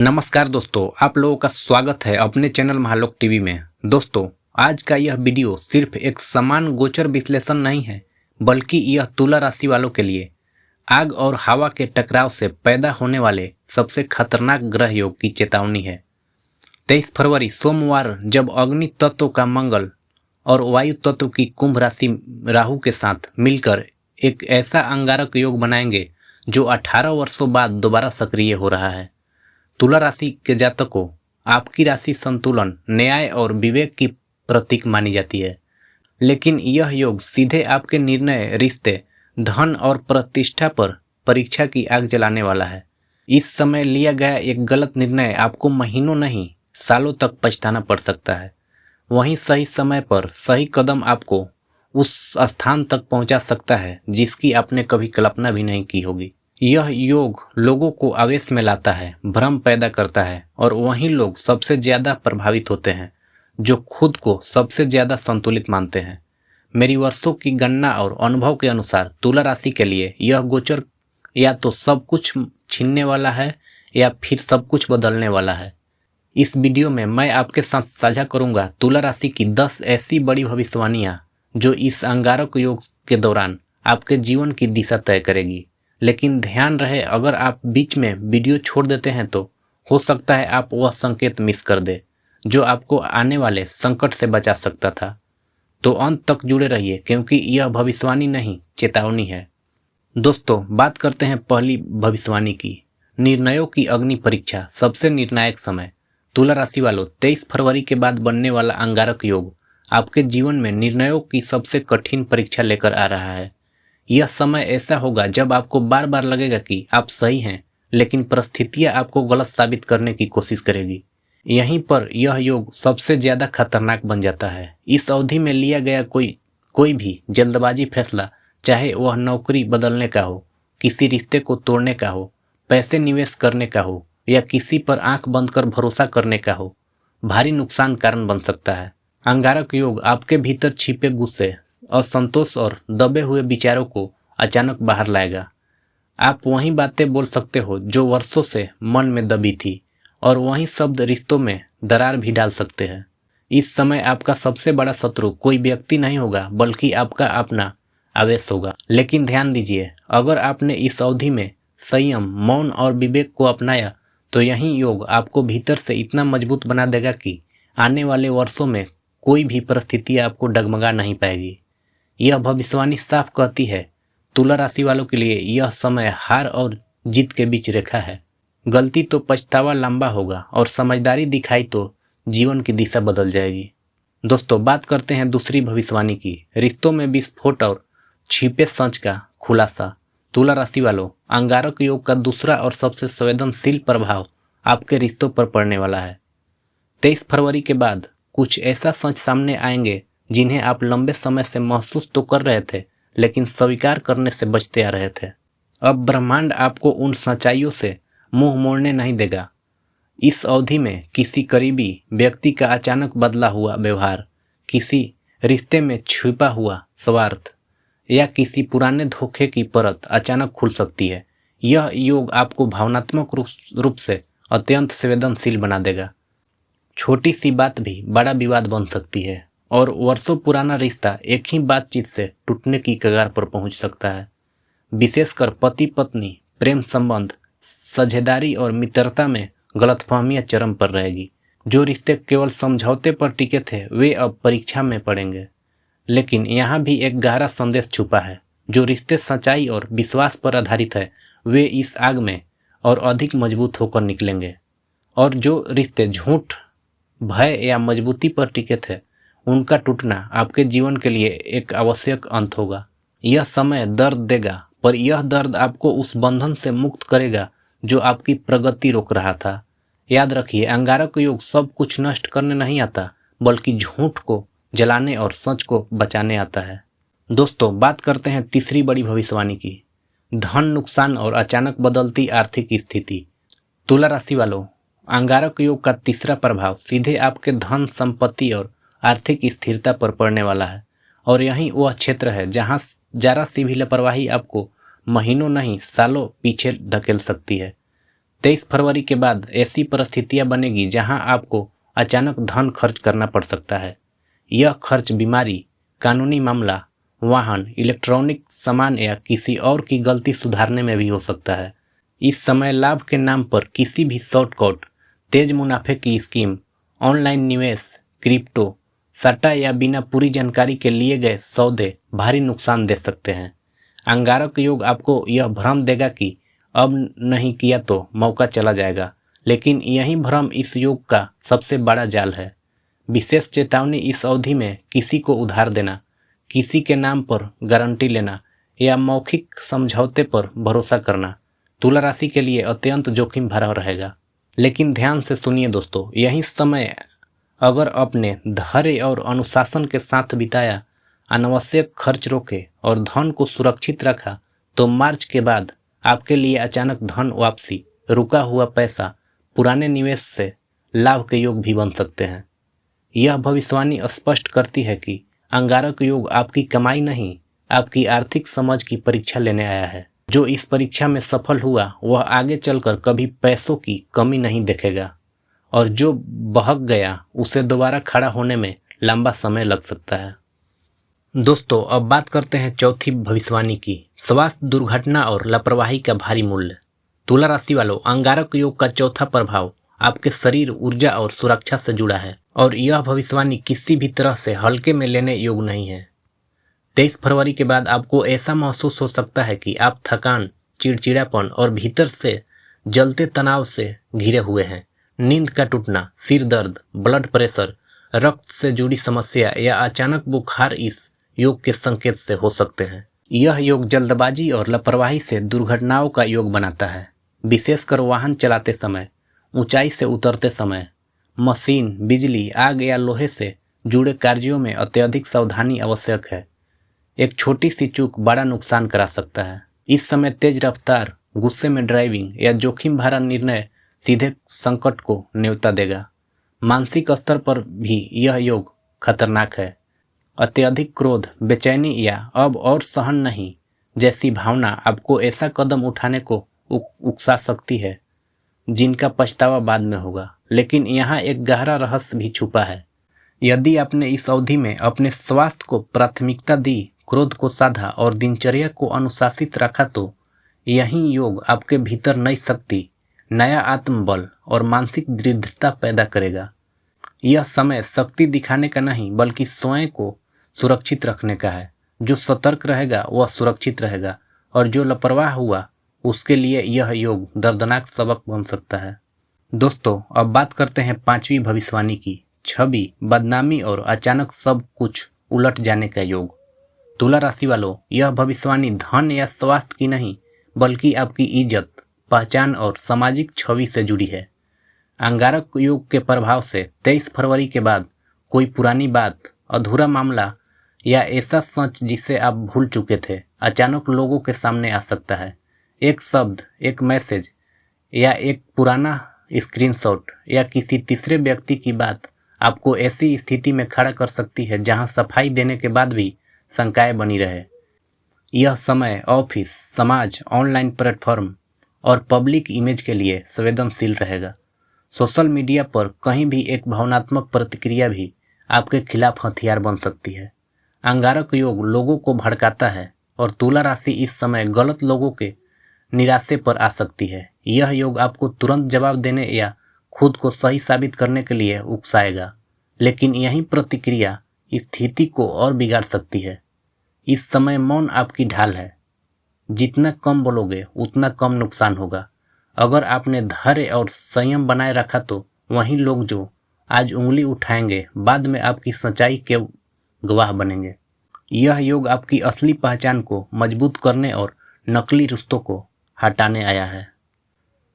नमस्कार दोस्तों, आप लोगों का स्वागत है अपने चैनल महालोक टीवी में। दोस्तों, आज का यह वीडियो सिर्फ एक समान गोचर विश्लेषण नहीं है, बल्कि यह तुला राशि वालों के लिए आग और हवा के टकराव से पैदा होने वाले सबसे खतरनाक ग्रह योग की चेतावनी है। 23 फरवरी सोमवार जब अग्नि तत्व का मंगल और वायु तत्व की कुंभ राशि राहु के साथ मिलकर एक ऐसा अंगारक योग बनाएंगे जो 18 वर्षों बाद दोबारा सक्रिय हो रहा है। तुला राशि के जातकों, आपकी राशि संतुलन, न्याय और विवेक की प्रतीक मानी जाती है, लेकिन यह योग सीधे आपके निर्णय, रिश्ते, धन और प्रतिष्ठा पर परीक्षा की आग जलाने वाला है। इस समय लिया गया एक गलत निर्णय आपको महीनों नहीं सालों तक पछताना पड़ सकता है। वहीं सही समय पर सही कदम आपको उस स्थान तक पहुंचा सकता है जिसकी आपने कभी कल्पना भी नहीं की होगी। यह योग लोगों को आवेश में लाता है, भ्रम पैदा करता है और वही लोग सबसे ज्यादा प्रभावित होते हैं जो खुद को सबसे ज्यादा संतुलित मानते हैं। मेरी वर्षों की गणना और अनुभव के अनुसार तुला राशि के लिए यह गोचर या तो सब कुछ छीनने वाला है या फिर सब कुछ बदलने वाला है। इस वीडियो में मैं आपके साथ साझा करूंगा तुला राशि की 10 ऐसी बड़ी भविष्यवाणियां जो इस अंगारक योग के दौरान आपके जीवन की दिशा तय करेगी। लेकिन ध्यान रहे, अगर आप बीच में वीडियो छोड़ देते हैं तो हो सकता है आप वह संकेत मिस कर दे जो आपको आने वाले संकट से बचा सकता था। तो अंत तक जुड़े रहिए क्योंकि यह भविष्यवाणी नहीं, चेतावनी है। दोस्तों, बात करते हैं पहली भविष्यवाणी की। निर्णयों की अग्नि परीक्षा, सबसे निर्णायक समय। तुला राशि वालों, 23 फरवरी के बाद बनने वाला अंगारक योग आपके जीवन में निर्णयों की सबसे कठिन परीक्षा लेकर आ रहा है। यह समय ऐसा होगा जब आपको बार बार लगेगा कि आप सही हैं, लेकिन परिस्थितियां आपको गलत साबित करने की कोशिश करेगी। यहीं पर यह योग सबसे ज्यादा खतरनाक बन जाता है। इस अवधि में लिया गया कोई भी जल्दबाजी फैसला, चाहे वह नौकरी बदलने का हो, किसी रिश्ते को तोड़ने का हो, पैसे निवेश करने का हो या किसी पर आंख बंद कर भरोसा करने का हो, भारी नुकसान कारण बन सकता है। अंगारक योग आपके भीतर छिपे गुस्से, असंतोष और दबे हुए विचारों को अचानक बाहर लाएगा। आप वही बातें बोल सकते हो जो वर्षों से मन में दबी थी और वही शब्द रिश्तों में दरार भी डाल सकते हैं। इस समय आपका सबसे बड़ा शत्रु कोई व्यक्ति नहीं होगा, बल्कि आपका अपना आवेश होगा। लेकिन ध्यान दीजिए, अगर आपने इस अवधि में संयम, मौन और विवेक को अपनाया तो यही योग आपको भीतर से इतना मजबूत बना देगा कि आने वाले वर्षों में कोई भी परिस्थिति आपको डगमगा नहीं पाएगी। यह भविष्यवाणी साफ कहती है, तुला राशि वालों के लिए यह समय हार और जीत के बीच रेखा है। गलती तो पछतावा लंबा होगा और समझदारी दिखाई तो जीवन की दिशा बदल जाएगी। दोस्तों, बात करते हैं दूसरी भविष्यवाणी की। रिश्तों में विस्फोट और छिपे सच का खुलासा। तुला राशि वालों, अंगारक योग का दूसरा और सबसे संवेदनशील प्रभाव आपके रिश्तों पर पड़ने वाला है। 23 फरवरी के बाद कुछ ऐसा सच सामने आएंगे जिन्हें आप लंबे समय से महसूस तो कर रहे थे, लेकिन स्वीकार करने से बचते आ रहे थे। अब ब्रह्मांड आपको उन सच्चाइयों से मुंह मोड़ने नहीं देगा। इस अवधि में किसी करीबी व्यक्ति का अचानक बदला हुआ व्यवहार, किसी रिश्ते में छिपा हुआ स्वार्थ या किसी पुराने धोखे की परत अचानक खुल सकती है। यह योग आपको भावनात्मक रूप से अत्यंत संवेदनशील बना देगा। छोटी सी बात भी बड़ा विवाद बन सकती है और वर्षों पुराना रिश्ता एक ही बातचीत से टूटने की कगार पर पहुंच सकता है। विशेषकर पति पत्नी प्रेम संबंध, साझेदारी और मित्रता में गलतफहमियां चरम पर रहेगी। जो रिश्ते केवल समझौते पर टिके थे वे अब परीक्षा में पड़ेंगे। लेकिन यहाँ भी एक गहरा संदेश छुपा है। जो रिश्ते सच्चाई और विश्वास पर आधारित है वे इस आग में और अधिक मजबूत होकर निकलेंगे, और जो रिश्ते झूठ, भय या मजबूती पर टिके थे उनका टूटना आपके जीवन के लिए एक आवश्यक अंत होगा। यह समय दर्द देगा, पर यह दर्द आपको उस बंधन से मुक्त करेगा जो आपकी प्रगति रोक रहा था। याद रखिए, अंगारक योग सब कुछ नष्ट करने नहीं आता, बल्कि झूठ को जलाने और सच को बचाने आता है। दोस्तों, बात करते हैं तीसरी बड़ी भविष्यवाणी की। धन नुकसान और अचानक बदलती आर्थिक स्थिति। तुला राशि वालों, अंगारक योग का तीसरा प्रभाव सीधे आपके धन, संपत्ति और आर्थिक स्थिरता पर पड़ने वाला है, और यही वह क्षेत्र है जहां जरा सी भी लापरवाही आपको महीनों नहीं सालों पीछे धकेल सकती है। 23 फरवरी के बाद ऐसी परिस्थितियां बनेगी जहां आपको अचानक धन खर्च करना पड़ सकता है। यह खर्च बीमारी, कानूनी मामला, वाहन, इलेक्ट्रॉनिक सामान या किसी और की गलती सुधारने में भी हो सकता है। इस समय लाभ के नाम पर किसी भी शॉर्टकट, तेज मुनाफे की स्कीम, ऑनलाइन निवेश, क्रिप्टो, सट्टा या बिना पूरी जानकारी के लिए गए सौदे भारी नुकसान दे सकते हैं। अंगारक योग आपको यह भ्रम देगा कि अब नहीं किया तो मौका चला जाएगा, लेकिन यही भ्रम इस योग का सबसे बड़ा जाल है। विशेष चेतावनी, इस अवधि में किसी को उधार देना, किसी के नाम पर गारंटी लेना या मौखिक समझौते पर भरोसा करना तुला राशि के लिए अत्यंत जोखिम भरा रहेगा। लेकिन ध्यान से सुनिए दोस्तों, यही समय अगर आपने धैर्य और अनुशासन के साथ बिताया, अनावश्यक खर्च रोके और धन को सुरक्षित रखा, तो मार्च के बाद आपके लिए अचानक धन वापसी, रुका हुआ पैसा, पुराने निवेश से लाभ के योग भी बन सकते हैं। यह भविष्यवाणी स्पष्ट करती है कि अंगारक योग आपकी कमाई नहीं, आपकी आर्थिक समझ की परीक्षा लेने आया है। जो इस परीक्षा में सफल हुआ वह आगे चलकर कभी पैसों की कमी नहीं देखेगा, और जो बहक गया उसे दोबारा खड़ा होने में लंबा समय लग सकता है। दोस्तों, अब बात करते हैं चौथी भविष्यवाणी की, स्वास्थ्य, दुर्घटना और लापरवाही का भारी मूल्य। तुला राशि वालों, अंगारक योग का चौथा प्रभाव आपके शरीर, ऊर्जा और सुरक्षा से जुड़ा है, और यह भविष्यवाणी किसी भी तरह से हल्के में लेने योग्य नहीं है। 23 फरवरी के बाद आपको ऐसा महसूस हो सकता है कि आप थकान, चिड़चिड़ापन और भीतर से जलते तनाव से घिरे हुए हैं। नींद का टूटना, सिर दर्द, ब्लड प्रेशर, रक्त से जुड़ी समस्या या अचानक बुखार इस योग के संकेत से हो सकते हैं। यह योग जल्दबाजी और लापरवाही से दुर्घटनाओं का योग बनाता है, विशेषकर वाहन चलाते समय, ऊंचाई से उतरते समय, मशीन, बिजली, आग या लोहे से जुड़े कार्यों में अत्यधिक सावधानी आवश्यक है। एक छोटी सी चूक बड़ा नुकसान करा सकता है। इस समय तेज रफ्तार, गुस्से में ड्राइविंग या जोखिम भरा निर्णय सीधे संकट को न्योता देगा। मानसिक स्तर पर भी यह योग खतरनाक है। अत्यधिक क्रोध, बेचैनी या अब और सहन नहीं जैसी भावना आपको ऐसा कदम उठाने को उकसा सकती है जिनका पछतावा बाद में होगा। लेकिन यहाँ एक गहरा रहस्य भी छुपा है। यदि आपने इस अवधि में अपने स्वास्थ्य को प्राथमिकता दी, क्रोध को साधा और दिनचर्या को अनुशासित रखा, तो यही योग आपके भीतर नई शक्ति, नया आत्मबल और मानसिक दृढ़ता पैदा करेगा। यह समय शक्ति दिखाने का नहीं, बल्कि स्वयं को सुरक्षित रखने का है। जो सतर्क रहेगा वह सुरक्षित रहेगा, और जो लापरवाह हुआ उसके लिए यह योग दर्दनाक सबक बन सकता है। दोस्तों, अब बात करते हैं पांचवी भविष्यवाणी की, छवि, बदनामी और अचानक सब कुछ उलट जाने का योग। तुला राशि वालों, यह भविष्यवाणी धन या स्वास्थ्य की नहीं, बल्कि आपकी इज्जत, पहचान और सामाजिक छवि से जुड़ी है। अंगारक योग के प्रभाव से 23 फरवरी के बाद कोई पुरानी बात, अधूरा मामला या ऐसा सच जिसे आप भूल चुके थे अचानक लोगों के सामने आ सकता है। एक शब्द, एक मैसेज या एक पुराना स्क्रीनशॉट या किसी तीसरे व्यक्ति की बात आपको ऐसी स्थिति में खड़ा कर सकती है जहां सफाई देने के बाद भी शंकाएं बनी रहे। यह समय ऑफिस, समाज, ऑनलाइन प्लेटफॉर्म और पब्लिक इमेज के लिए संवेदनशील रहेगा। सोशल मीडिया पर कहीं भी एक भावनात्मक प्रतिक्रिया भी आपके खिलाफ हथियार बन सकती है। अंगारक योग लोगों को भड़काता है, और तुला राशि इस समय गलत लोगों के निराशे पर आ सकती है। यह योग आपको तुरंत जवाब देने या खुद को सही साबित करने के लिए उकसाएगा, लेकिन यही प्रतिक्रिया स्थिति को और बिगाड़ सकती है। इस समय मौन आपकी ढाल है। जितना कम बोलोगे उतना कम नुकसान होगा। अगर आपने धैर्य और संयम बनाए रखा, तो वही लोग जो आज उंगली उठाएंगे बाद में आपकी सच्चाई के गवाह बनेंगे। यह योग आपकी असली पहचान को मजबूत करने और नकली रिश्तों को हटाने आया है।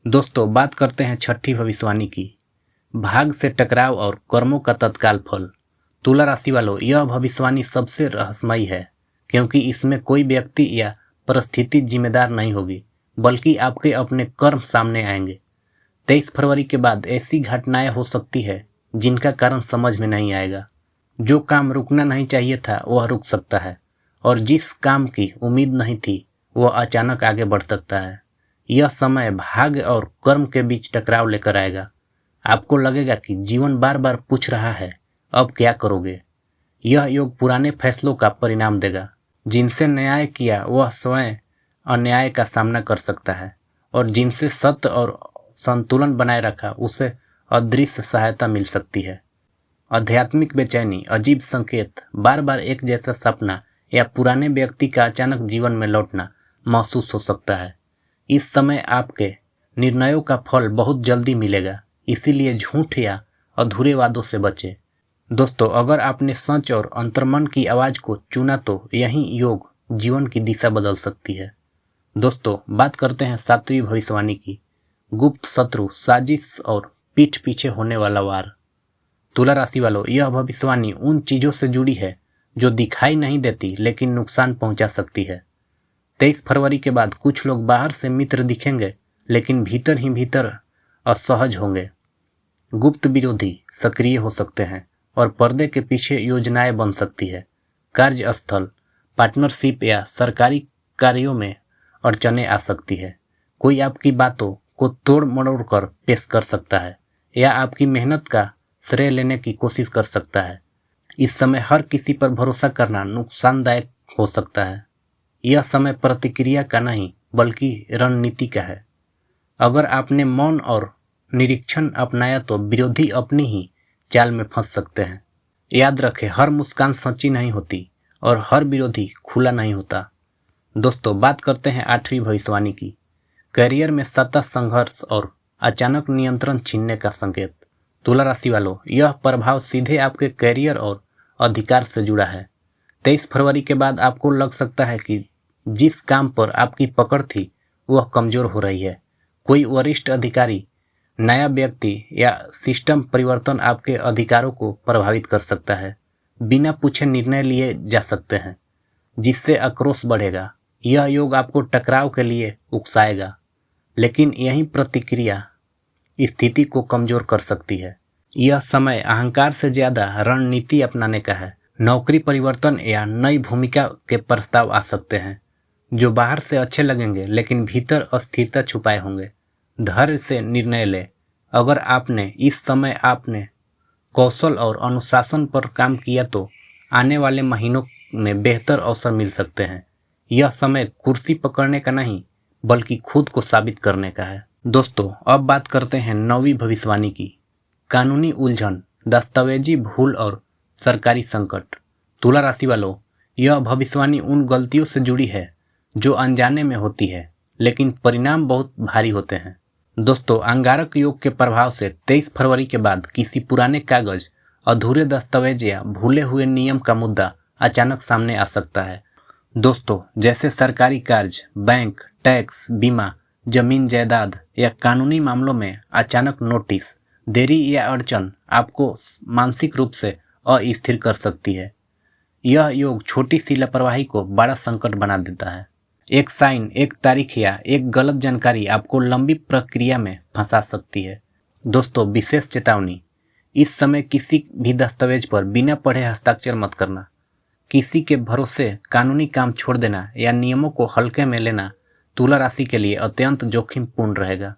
दोस्तों, बात करते हैं छठी भविष्यवाणी की, भाग से टकराव और कर्मों का तत्काल फल। तुला राशि वालों, यह भविष्यवाणी सबसे रहस्यमयी है, क्योंकि इसमें कोई व्यक्ति या परिस्थिति जिम्मेदार नहीं होगी, बल्कि आपके अपने कर्म सामने आएंगे। 23 फरवरी के बाद ऐसी घटनाएं हो सकती है जिनका कारण समझ में नहीं आएगा। जो काम रुकना नहीं चाहिए था वह रुक सकता है, और जिस काम की उम्मीद नहीं थी वह अचानक आगे बढ़ सकता है। यह समय भाग्य और कर्म के बीच टकराव लेकर आएगा। आपको लगेगा कि जीवन बार बार पूछ रहा है, अब क्या करोगे। यह योग पुराने फैसलों का परिणाम देगा। जिनसे न्याय किया वह स्वयं अन्याय का सामना कर सकता है, और जिनसे सत्य और संतुलन बनाए रखा उसे अदृश्य सहायता मिल सकती है। आध्यात्मिक बेचैनी, अजीब संकेत, बार बार एक जैसा सपना या पुराने व्यक्ति का अचानक जीवन में लौटना महसूस हो सकता है। इस समय आपके निर्णयों का फल बहुत जल्दी मिलेगा, इसीलिए झूठ या अधूरे वादों से बचें। दोस्तों, अगर आपने सच और अंतर्मन की आवाज़ को चुना तो यही योग जीवन की दिशा बदल सकती है। दोस्तों, बात करते हैं 7वीं भविष्यवाणी की, गुप्त शत्रु, साजिश और पीठ पीछे होने वाला वार। तुला राशि वालों, यह भविष्यवाणी उन चीज़ों से जुड़ी है जो दिखाई नहीं देती लेकिन नुकसान पहुंचा सकती है। 23 फरवरी के बाद कुछ लोग बाहर से मित्र दिखेंगे लेकिन भीतर ही भीतर असहज होंगे। गुप्त विरोधी सक्रिय हो सकते हैं और पर्दे के पीछे योजनाएं बन सकती है। कार्यस्थल, पार्टनरशिप या सरकारी कार्यों में अड़चनें आ सकती है। कोई आपकी बातों को तोड़ मरोड़ कर पेश कर सकता है या आपकी मेहनत का श्रेय लेने की कोशिश कर सकता है। इस समय हर किसी पर भरोसा करना नुकसानदायक हो सकता है। यह समय प्रतिक्रिया का नहीं बल्कि रणनीति का है। अगर आपने मौन और निरीक्षण अपनाया तो विरोधी अपनी ही चाल में फंस सकते हैं। याद रखें, हर मुस्कान सच्ची नहीं होती और हर विरोधी खुला नहीं होता। दोस्तों, बात करते हैं 8वीं भविष्यवाणी की, करियर में सत्ता संघर्ष और अचानक नियंत्रण छीनने का संकेत। तुला राशि वालों, यह प्रभाव सीधे आपके करियर और अधिकार से जुड़ा है। 23 फरवरी के बाद आपको लग सकता है कि जिस काम पर आपकी पकड़ थी वह कमजोर हो रही है। कोई वरिष्ठ अधिकारी, नया व्यक्ति या सिस्टम परिवर्तन आपके अधिकारों को प्रभावित कर सकता है। बिना पूछे निर्णय लिए जा सकते हैं जिससे आक्रोश बढ़ेगा। यह योग आपको टकराव के लिए उकसाएगा, लेकिन यही प्रतिक्रिया स्थिति को कमजोर कर सकती है। यह समय अहंकार से ज्यादा रणनीति अपनाने का है। नौकरी परिवर्तन या नई भूमिका के प्रस्ताव आ सकते हैं जो बाहर से अच्छे लगेंगे लेकिन भीतर अस्थिरता छुपाए होंगे। धैर्य से निर्णय ले। अगर आपने इस समय आपने कौशल और अनुशासन पर काम किया तो आने वाले महीनों में बेहतर अवसर मिल सकते हैं। यह समय कुर्सी पकड़ने का नहीं बल्कि खुद को साबित करने का है। दोस्तों, अब बात करते हैं 9वीं भविष्यवाणी की, कानूनी उलझन, दस्तावेजी भूल और सरकारी संकट। तुला राशि वालों, यह भविष्यवाणी उन गलतियों से जुड़ी है जो अनजाने में होती है लेकिन परिणाम बहुत भारी होते हैं। दोस्तों, अंगारक योग के प्रभाव से 23 फरवरी के बाद किसी पुराने कागज, अधूरे दस्तावेज या भूले हुए नियम का मुद्दा अचानक सामने आ सकता है। दोस्तों, जैसे सरकारी कार्य, बैंक, टैक्स, बीमा, जमीन जायदाद या कानूनी मामलों में अचानक नोटिस, देरी या अड़चन आपको मानसिक रूप से अस्थिर कर सकती है। यह योग छोटी सी लापरवाही को बड़ा संकट बना देता है। एक साइन, एक तारीख या एक गलत जानकारी आपको लंबी प्रक्रिया में फंसा सकती है। दोस्तों, विशेष चेतावनी, इस समय किसी भी दस्तावेज पर बिना पढ़े हस्ताक्षर मत करना। किसी के भरोसे कानूनी काम छोड़ देना या नियमों को हल्के में लेना तुला राशि के लिए अत्यंत जोखिमपूर्ण रहेगा।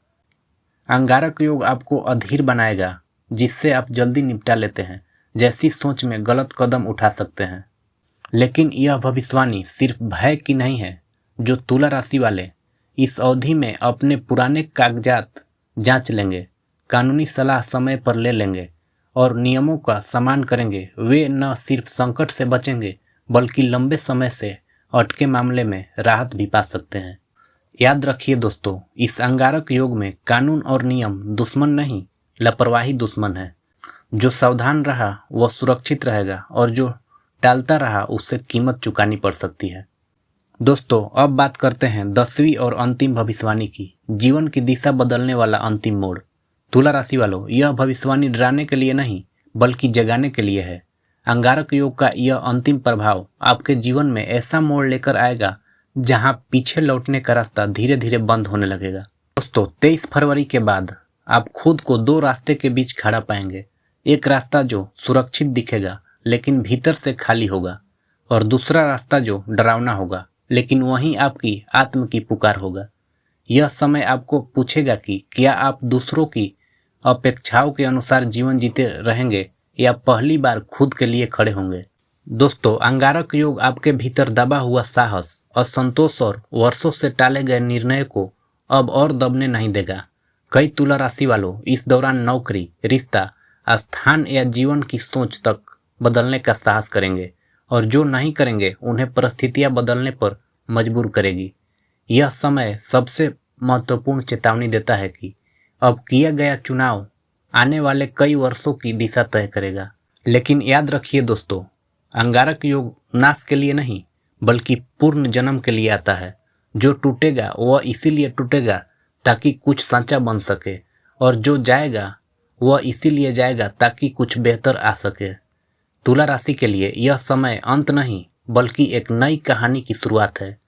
अंगारक योग आपको अधीर बनाएगा जिससे आप जल्दी निपटा लेते हैं, जैसी सोच में गलत कदम उठा सकते हैं। लेकिन यह भविष्यवाणी सिर्फ भय की नहीं है। जो तुला राशि वाले इस अवधि में अपने पुराने कागजात जांच लेंगे, कानूनी सलाह समय पर ले लेंगे और नियमों का सम्मान करेंगे, वे न सिर्फ संकट से बचेंगे बल्कि लंबे समय से अटके मामले में राहत भी पा सकते हैं। याद रखिए दोस्तों, इस अंगारक योग में कानून और नियम दुश्मन नहीं, लापरवाही दुश्मन है। जो सावधान रहा वह सुरक्षित रहेगा और जो टालता रहा उससे कीमत चुकानी पड़ सकती है। दोस्तों, अब बात करते हैं 10वीं और अंतिम भविष्यवाणी की, जीवन की दिशा बदलने वाला अंतिम मोड़। तुला राशि वालों, यह भविष्यवाणी डराने के लिए नहीं बल्कि जगाने के लिए है। अंगारक योग का यह अंतिम प्रभाव आपके जीवन में ऐसा मोड़ लेकर आएगा जहां पीछे लौटने का रास्ता धीरे धीरे बंद होने लगेगा। दोस्तों, 23 फरवरी के बाद आप खुद को दो रास्ते के बीच खड़ा पाएंगे। एक रास्ता जो सुरक्षित दिखेगा लेकिन भीतर से खाली होगा, और दूसरा रास्ता जो डरावना होगा लेकिन वहीं आपकी आत्म की पुकार होगा। यह समय आपको पूछेगा कि क्या आप दूसरों की अपेक्षाओं के अनुसार जीवन जीते रहेंगे या पहली बार खुद के लिए खड़े होंगे। दोस्तों, अंगारक योग आपके भीतर दबा हुआ साहस, असंतोष और वर्षों से टाले गए निर्णय को अब और दबने नहीं देगा। कई तुला राशि वालों इस दौरान नौकरी, रिश्ता, स्थान या जीवन की सोच तक बदलने का साहस करेंगे और जो नहीं करेंगे उन्हें परिस्थितियां बदलने पर मजबूर करेगी। यह समय सबसे महत्वपूर्ण चेतावनी देता है कि अब किया गया चुनाव आने वाले कई वर्षों की दिशा तय करेगा। लेकिन याद रखिए दोस्तों, अंगारक योग नाश के लिए नहीं बल्कि पूर्ण जन्म के लिए आता है। जो टूटेगा वह इसीलिए टूटेगा ताकि कुछ सांचा बन सके, और जो जाएगा वह इसीलिए जाएगा ताकि कुछ बेहतर आ सके। तुला राशि के लिए यह समय अंत नहीं बल्कि एक नई कहानी की शुरुआत है।